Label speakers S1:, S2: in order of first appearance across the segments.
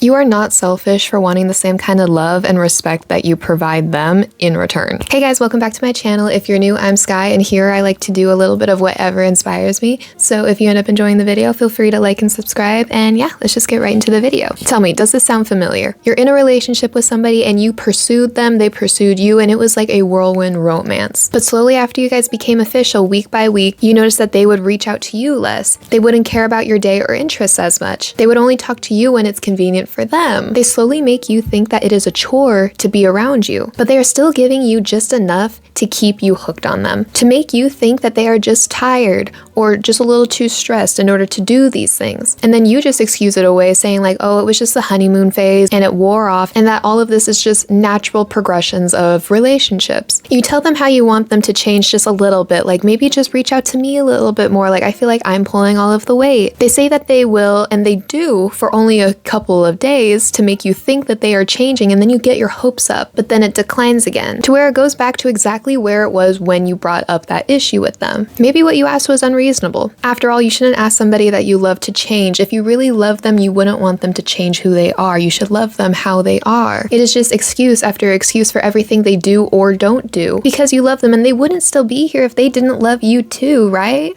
S1: You are not selfish for wanting the same kind of love and respect that you provide them in return. Hey guys, welcome back to my channel. If you're new, I'm Sky, and here I like to do a little bit of whatever inspires me. So if you end up enjoying the video, feel free to like and subscribe, and yeah, let's just get right into the video. Tell me, does this sound familiar? You're in a relationship with somebody and you pursued them, they pursued you, and it was like a whirlwind romance. But slowly after you guys became official, week by week, you noticed that they would reach out to you less. They wouldn't care about your day or interests as much. They would only talk to you when it's convenient for them. They slowly make you think that it is a chore to be around you, but they are still giving you just enough to keep you hooked on them, to make you think that they are just tired or just a little too stressed in order to do these things. And then you just excuse it away, saying like, oh, it was just the honeymoon phase and it wore off, and that all of this is just natural progressions of relationships. You tell them how you want them to change just a little bit, like maybe just reach out to me a little bit more, like I feel like I'm pulling all of the weight. They say that they will, and they do for only a couple of days to make you think that they are changing, and then you get your hopes up, but then it declines again to where it goes back to exactly where it was when you brought up that issue with them. Maybe what you asked was unreasonable. After all, you shouldn't ask somebody that you love to change. If you really love them, you wouldn't want them to change who they are. You should love them how they are. It is just excuse after excuse for everything they do or don't do because you love them, and they wouldn't still be here if they didn't love you too, right?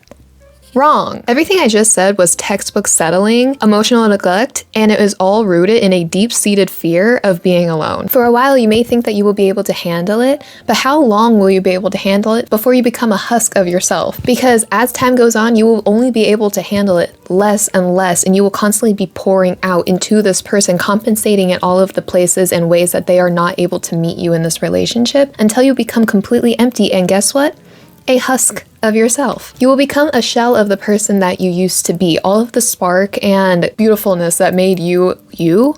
S1: Wrong. Everything I just said was textbook settling, emotional neglect, and it was all rooted in a deep-seated fear of being alone. For a while, you may think that you will be able to handle it, but how long will you be able to handle it before you become a husk of yourself? Because as time goes on, you will only be able to handle it less and less, and you will constantly be pouring out into this person, compensating in all of the places and ways that they are not able to meet you in this relationship until you become completely empty, and guess what? A husk of yourself. You will become a shell of the person that you used to be. All of the spark and beautifulness that made you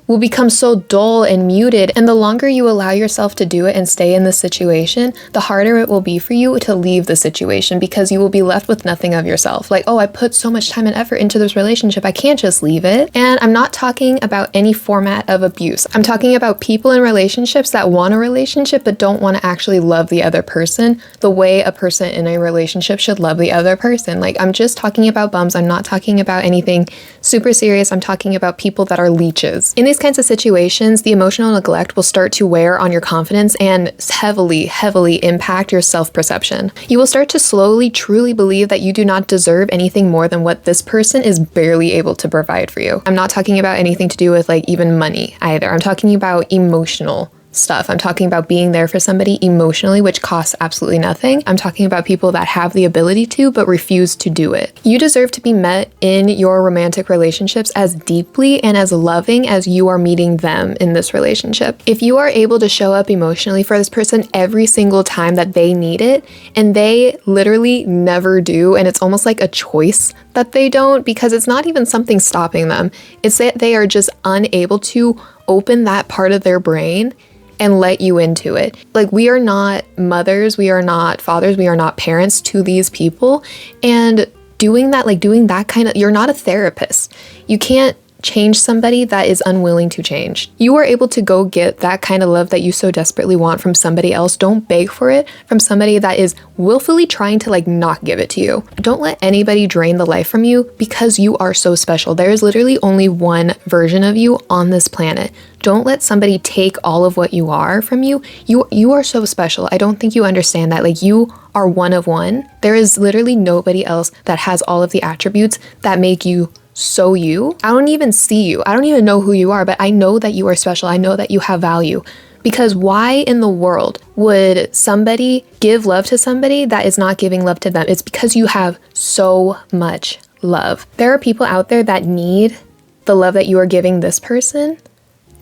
S1: will become so dull and muted, and the longer you allow yourself to do it and stay in this situation, the harder it will be for you to leave the situation, because you will be left with nothing of yourself. Like, oh, I put so much time and effort into this relationship, I can't just leave it. And I'm not talking about any format of abuse. I'm talking about people in relationships that want a relationship but don't want to actually love the other person the way a person in a relationship should love the other person. Like, I'm just talking about bums. I'm not talking about anything super serious. I'm talking about people that are leeches. In these kinds of situations, the emotional neglect will start to wear on your confidence and heavily impact your self-perception. You will start to slowly, truly believe that you do not deserve anything more than what this person is barely able to provide for you. I'm not talking about anything to do with like even money either. I'm talking about emotional stuff. I'm talking about being there for somebody emotionally, which costs absolutely nothing. I'm talking about people that have the ability to, but refuse to do it. You deserve to be met in your romantic relationships as deeply and as loving as you are meeting them in this relationship. If you are able to show up emotionally for this person every single time that they need it, and they literally never do, and it's almost like a choice that they don't, because it's not even something stopping them. It's that they are just unable to open that part of their brain and let you into it. Like, we are not mothers, we are not fathers, we are not parents to these people. And doing that kind of, you're not a therapist. You can't change somebody that is unwilling to change. You are able to go get that kind of love that you so desperately want from somebody else. Don't beg for it from somebody that is willfully trying to like not give it to you. Don't let anybody drain the life from you, because you are so special. There is literally only one version of you on this planet. Don't let somebody take all of what you are from you. You are so special. I don't think you understand that. Like, you are one of one. There is literally nobody else that has all of the attributes that make you so you. I don't even see you. I don't even know who you are, but I know that you are special. I know that you have value. Because why in the world would somebody give love to somebody that is not giving love to them? It's because you have so much love. There are people out there that need the love that you are giving this person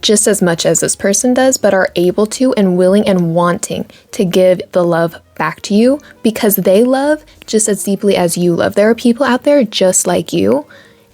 S1: just as much as this person does, but are able to and willing and wanting to give the love back to you because they love just as deeply as you love. There are people out there just like you,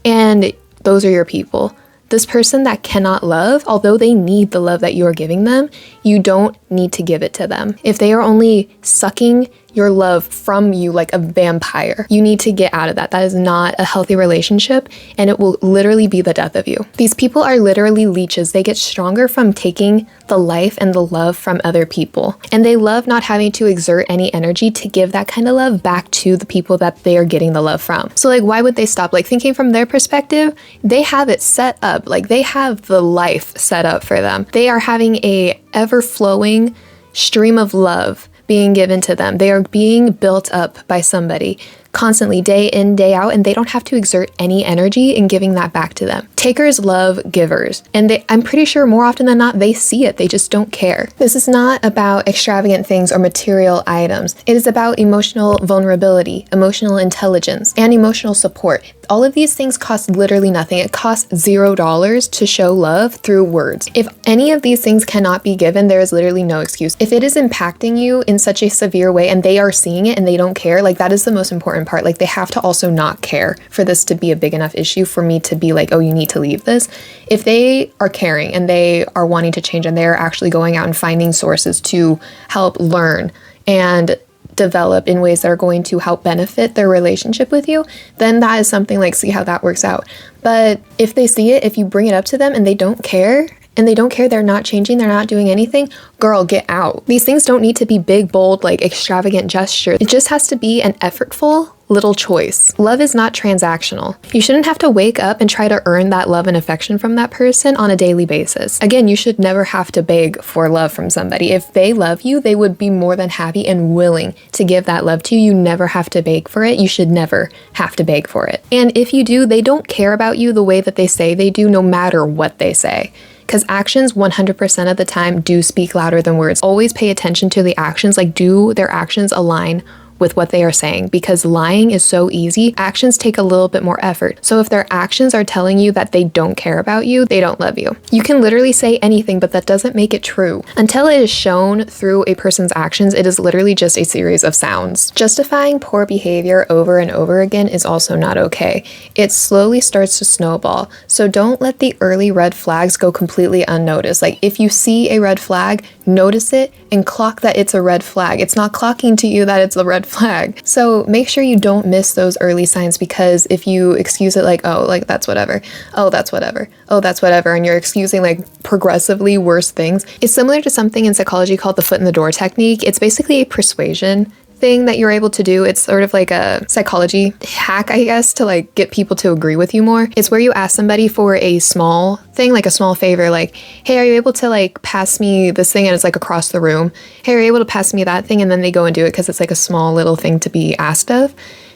S1: and those are your people. This person that cannot love, although they need the love that you are giving them, you don't need to give it to them. If they are only sucking your love from you like a vampire. You need to get out of that. That is not a healthy relationship, and it will literally be the death of you. These people are literally leeches. They get stronger from taking the life and the love from other people, and they love not having to exert any energy to give that kind of love back to the people that they are getting the love from. So like, why would they stop? Like, thinking from their perspective, they have it set up. Like, they have the life set up for them. They are having a ever-flowing stream of love being given to them. They are being built up by somebody constantly, day in, day out, and they don't have to exert any energy in giving that back to them. Takers love givers, and I'm pretty sure more often than not, they see it. They just don't care. This is not about extravagant things or material items. It is about emotional vulnerability, emotional intelligence, and emotional support. All of these things cost literally nothing. It costs $0 to show love through words. If any of these things cannot be given, there is literally no excuse. If it is impacting you in such a severe way and they are seeing it and they don't care, like, that is the most important part. Like, they have to also not care for this to be a big enough issue for me to be like, oh, you need to leave this. If they are caring and they are wanting to change and they're actually going out and finding sources to help learn and develop in ways that are going to help benefit their relationship with you, then that is something like, see how that works out. But if they see it, if you bring it up to them and they don't care, they're not changing, they're not doing anything, girl, get out. These things don't need to be big, bold, like extravagant gestures. It just has to be an effortful little choice. Love is not transactional. You shouldn't have to wake up and try to earn that love and affection from that person on a daily basis. Again, you should never have to beg for love from somebody. If they love you, they would be more than happy and willing to give that love to you. You never have to beg for it. You should never have to beg for it. And if you do, they don't care about you the way that they say they do, no matter what they say. Because actions 100% of the time do speak louder than words. Always pay attention to the actions. Like, do their actions align with what they are saying? Because lying is so easy. Actions take a little bit more effort. So if their actions are telling you that they don't care about you, they don't love you. You can literally say anything, but that doesn't make it true. Until it is shown through a person's actions, it is literally just a series of sounds. Justifying poor behavior over and over again is also not okay. It slowly starts to snowball. So don't let the early red flags go completely unnoticed. Like, if you see a red flag, notice it and clock that it's a red flag. It's not clocking to you that it's a red flag. So make sure you don't miss those early signs, because if you excuse it like, oh, like, that's whatever, oh, that's whatever, oh, that's whatever, and you're excusing like progressively worse things, it's similar to something in psychology called the foot in the door technique. It's basically a persuasion thing that you're able to do. It's sort of like a psychology hack, I guess, to like get people to agree with you more. It's where you ask somebody for a small thing, like a small favor, like, hey, are you able to like pass me this thing? And it's like across the room. Hey, are you able to pass me that thing? And then they go and do it because it's like a small little thing to be asked of.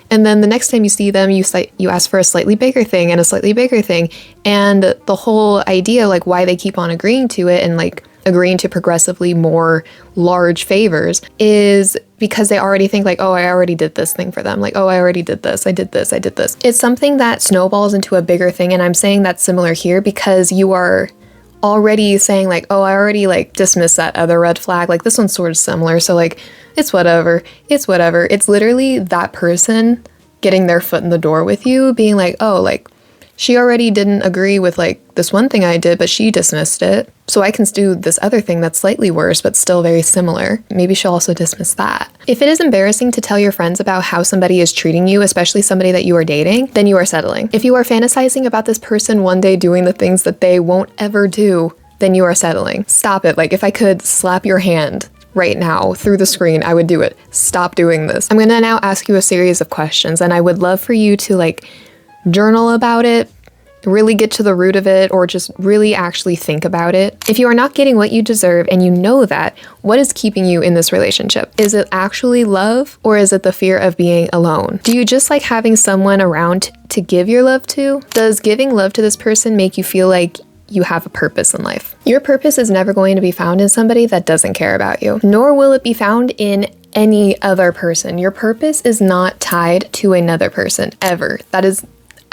S1: And then the next time you see them, you ask for a slightly bigger thing and a slightly bigger thing. And the whole idea, like why they keep on agreeing to it and like agreeing to progressively more large favors, is because they already think like, oh, I already did this thing for them. Like, oh, I already did this. I did this. I did this. It's something that snowballs into a bigger thing. And I'm saying that's similar here because you are already saying like, oh, I already like dismissed that other red flag. Like, this one's sort of similar. So like, it's whatever. It's whatever. It's literally that person getting their foot in the door with you, being like, oh, like, she already didn't agree with like this one thing I did, but she dismissed it. So I can do this other thing that's slightly worse, but still very similar. Maybe she'll also dismiss that. If it is embarrassing to tell your friends about how somebody is treating you, especially somebody that you are dating, then you are settling. If you are fantasizing about this person one day doing the things that they won't ever do, then you are settling. Stop it. Like, if I could slap your hand right now through the screen, I would do it. Stop doing this. I'm gonna now ask you a series of questions, and I would love for you to like journal about it, really get to the root of it, or just really actually think about it. If you are not getting what you deserve and you know that, what is keeping you in this relationship? Is it actually love, or is it the fear of being alone? Do you just like having someone around to give your love to? Does giving love to this person make you feel like you have a purpose in life? Your purpose is never going to be found in somebody that doesn't care about you, nor will it be found in any other person. Your purpose is not tied to another person, ever.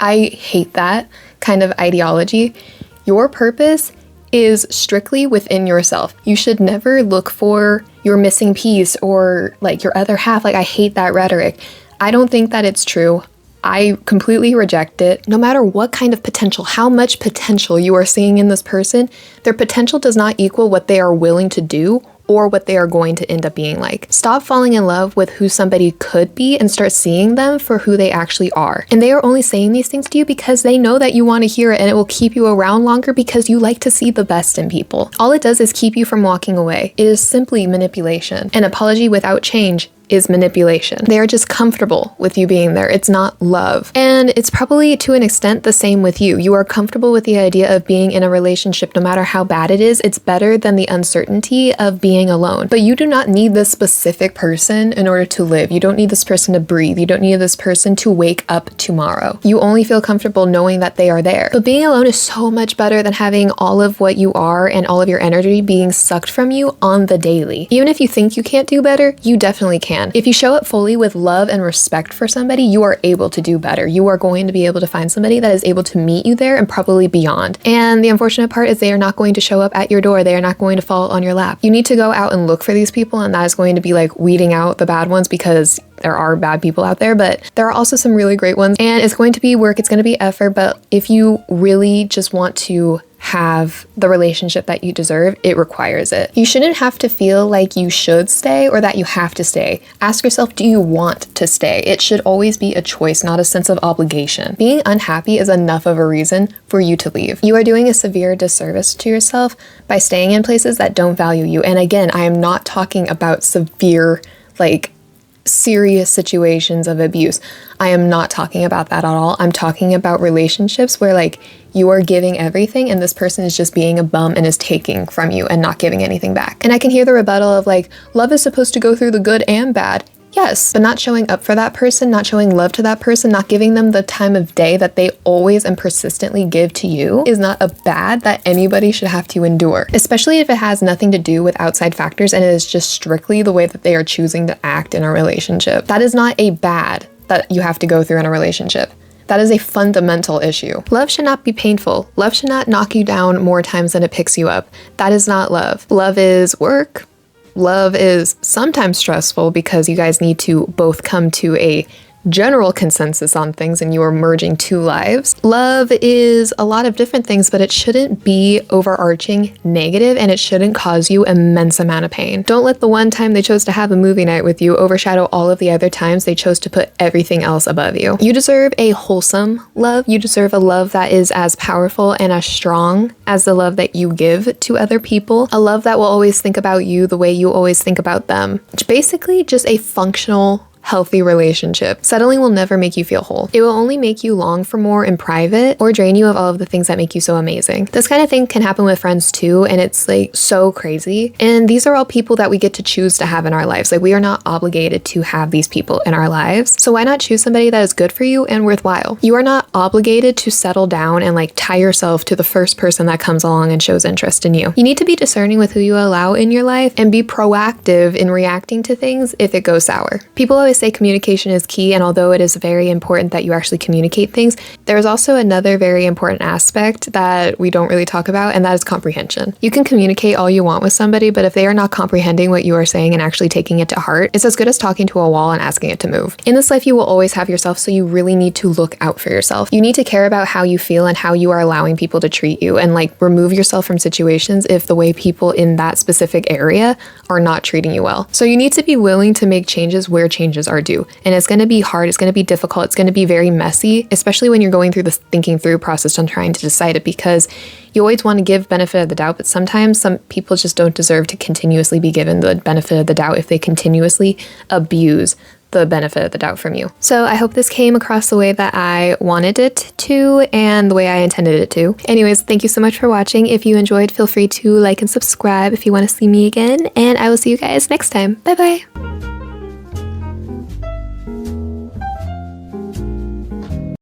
S1: I hate that kind of ideology. Your purpose is strictly within yourself. You should never look for your missing piece or like your other half. Like, I hate that rhetoric. I don't think that it's true. I completely reject it. No matter what kind of potential, how much potential you are seeing in this person, their potential does not equal what they are willing to do or what they are going to end up being like. Stop falling in love with who somebody could be and start seeing them for who they actually are. And they are only saying these things to you because they know that you want to hear it, and it will keep you around longer because you like to see the best in people. All it does is keep you from walking away. It is simply manipulation. An apology without change is manipulation. They are just comfortable with you being there. It's not love. And it's probably to an extent the same with you. You are comfortable with the idea of being in a relationship no matter how bad it is. It's better than the uncertainty of being alone. But you do not need this specific person in order to live. You don't need this person to breathe. You don't need this person to wake up tomorrow. You only feel comfortable knowing that they are there. But being alone is so much better than having all of what you are and all of your energy being sucked from you on the daily. Even if you think you can't do better, you definitely can. If you show up fully with love and respect for somebody, you are able to do better. You are going to be able to find somebody that is able to meet you there and probably beyond. And the unfortunate part is they are not going to show up at your door. They are not going to fall on your lap. You need to go out and look for these people, and that is going to be like weeding out the bad ones, because there are bad people out there, but there are also some really great ones, and it's going to be work. It's going to be effort, but if you really just want to have the relationship that you deserve, it requires it. You shouldn't have to feel like you should stay or that you have to stay. Ask yourself, do you want to stay? It should always be a choice, not a sense of obligation. Being unhappy is enough of a reason for you to leave. You are doing a severe disservice to yourself by staying in places that don't value you. And again, I am not talking about severe, like, serious situations of abuse. I am not talking about that at all. I'm talking about relationships where, like, you are giving everything and this person is just being a bum and is taking from you and not giving anything back. And I can hear the rebuttal of like, love is supposed to go through the good and bad. Yes, but not showing up for that person, not showing love to that person, not giving them the time of day that they always and persistently give to you is not a bad that anybody should have to endure, especially if it has nothing to do with outside factors and it is just strictly the way that they are choosing to act in a relationship. That is not a bad that you have to go through in a relationship. That is a fundamental issue. Love should not be painful. Love should not knock you down more times than it picks you up. That is not love. Love is work. Love is sometimes stressful because you guys need to both come to a general consensus on things and you are merging two lives. Love is a lot of different things, but it shouldn't be overarching negative and it shouldn't cause you immense amount of pain. Don't let the one time they chose to have a movie night with you overshadow all of the other times they chose to put everything else above you. You deserve a wholesome love. You deserve a love that is as powerful and as strong as the love that you give to other people. A love that will always think about you the way you always think about them. It's basically just a functional, healthy relationship. Settling will never make you feel whole. It will only make you long for more in private or drain you of all of the things that make you so amazing. This kind of thing can happen with friends too, and it's like so crazy. And these are all people that we get to choose to have in our lives. Like, we are not obligated to have these people in our lives. So why not choose somebody that is good for you and worthwhile? You are not obligated to settle down and like tie yourself to the first person that comes along and shows interest in you. You need to be discerning with who you allow in your life and be proactive in reacting to things if it goes sour. People always say communication is key, and although it is very important that you actually communicate things, there's also another very important aspect that we don't really talk about, and that is comprehension. You can communicate all you want with somebody, but if they are not comprehending what you are saying and actually taking it to heart, it's as good as talking to a wall and asking it to move. In this life, you will always have yourself, so you really need to look out for yourself. You need to care about how you feel and how you are allowing people to treat you, and like remove yourself from situations if the way people in that specific area are not treating you well. So you need to be willing to make changes where changes are due. And it's going to be hard. It's going to be difficult. It's going to be very messy, especially when you're going through this thinking through process and trying to decide it, because you always want to give benefit of the doubt, but sometimes some people just don't deserve to continuously be given the benefit of the doubt if they continuously abuse the benefit of the doubt from you. So I hope this came across the way that I wanted it to and the way I intended it to. Anyways, thank you so much for watching. If you enjoyed, feel free to like and subscribe if you want to see me again, and I will see you guys next time. Bye bye.